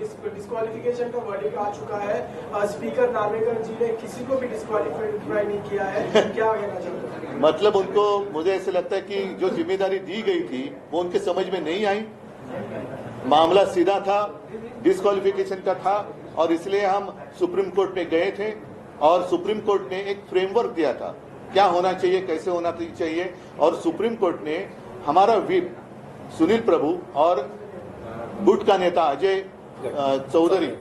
Disqualification का verdict आ चुका है। स्पीकर नार्वेकर जी ने किसी को भी डिस्क्वालीफाई नहीं किया है, क्या कहना चाहते हैं? मतलब उनको, मुझे ऐसे लगता है कि जो जिम्मेदारी दी गई थी वो उनके समझ में नहीं आई। मामला सीधा था, डिस्क्वालिफिकेशन का था, और इसलिए हम सुप्रीम कोर्ट में गए थे और सुप्रीम कोर्ट ने एक फ्रेमवर्क दिया था क्या होना चाहिए, कैसे होना चाहिए। और सुप्रीम कोर्ट ने हमारा व्हिप सुनील प्रभु और गुट का नेता अजय चौधरी,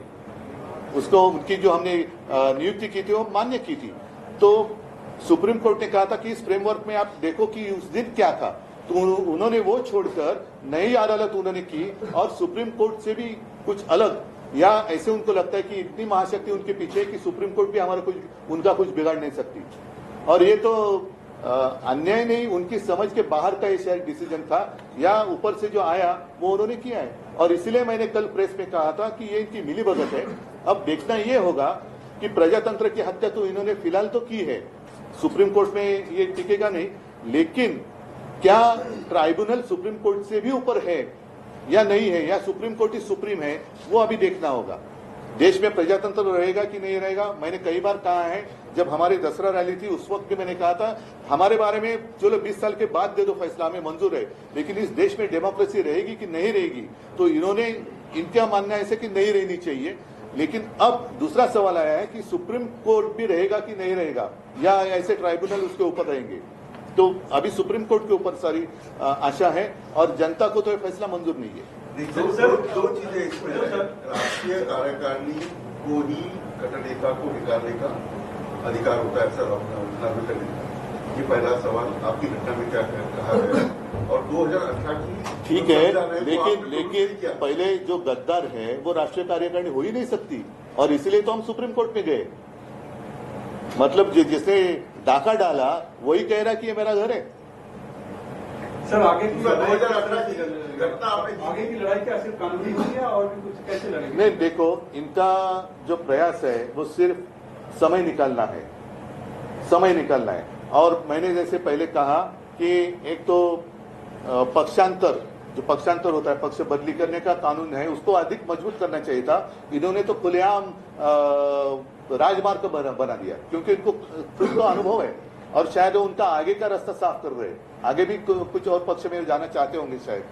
उसको उनकी जो हमने नियुक्ति की थी वो मान्य की थी। तो सुप्रीम कोर्ट ने कहा था कि इस फ्रेमवर्क में आप देखो कि उस दिन क्या था, तो उन्होंने वो छोड़कर नई अदालत उन्होंने की और सुप्रीम कोर्ट से भी कुछ अलग, या ऐसे उनको लगता है कि इतनी महाशक्ति उनके पीछे है कि सुप्रीम कोर्ट भी हमारा कुछ, उनका कुछ बिगाड़ नहीं सकती। और ये तो अन्याय नहीं, उनकी समझ के बाहर का ये शायद डिसीजन था, या ऊपर से जो आया वो उन्होंने किया है। और इसलिए मैंने कल प्रेस में कहा था कि ये इनकी मिलीभगत है। अब देखना ये होगा कि प्रजातंत्र की हत्या तो इन्होंने फिलहाल तो की है, सुप्रीम कोर्ट में ये टिकेगा नहीं, लेकिन क्या ट्राइब्यूनल सुप्रीम कोर्ट से भी ऊपर है या नहीं है, या सुप्रीम कोर्ट ही सुप्रीम है, वो अभी देखना होगा। देश में प्रजातंत्र रहेगा कि नहीं रहेगा। मैंने कई बार कहा है, जब हमारी दसरा रैली थी उस वक्त भी मैंने कहा था हमारे बारे में चलो 20 साल के बाद दे दो फैसला, हमें मंजूर है, लेकिन इस देश में डेमोक्रेसी रहेगी कि नहीं रहेगी। तो इन्होंने, इनका मानना ऐसे कि नहीं रहनी चाहिए। लेकिन अब दूसरा सवाल आया है कि सुप्रीम कोर्ट भी रहेगा कि नहीं रहेगा, या ऐसे ट्राइब्यूनल उसके ऊपर रहेंगे। तो अभी सुप्रीम कोर्ट के ऊपर सारी आशा है और जनता को तो यह फैसला मंजूर नहीं है। दो चीजें इसमें है। राष्ट्रीय कार्यकारिणी को ही कटनेता को निकालने का अधिकार होता है, सर नार्वेकर ने कहा। ये पहला सवाल, आपकी घटना में क्या कहा है? और 2018 की ठीक है, लेकिन पहले जो गद्दार है वो राष्ट्रीय कार्यकारिणी हो ही नहीं सकती, और इसलिए तो हम सुप्रीम कोर्ट में गए। मतलब जिसने डाका डाला वही कह रहा कि ये मेरा घर है। सर आगे की 2018 की घटना आपने, आगे की लड़ाई क्या सिर्फ कानूनी हुई है और भी कुछ कैसे लड़ेंगे? नहीं, देखो, इनका जो प्रयास है वो सिर्फ समय निकालना है, समय निकालना है। और मैंने जैसे पहले कहा कि एक तो पक्षांतर, जो पक्षांतर होता है, पक्ष बदली करने का कानून है, उसको अधिक मजबूत करना चाहिए था। इन्होंने तो खुलेआम राजमार्ग बना दिया, क्योंकि इनको खुद तो अनुभव है और शायद उनका आगे का रास्ता साफ कर रहे हैं। आगे भी कुछ और पक्ष में जाना चाहते होंगे शायद।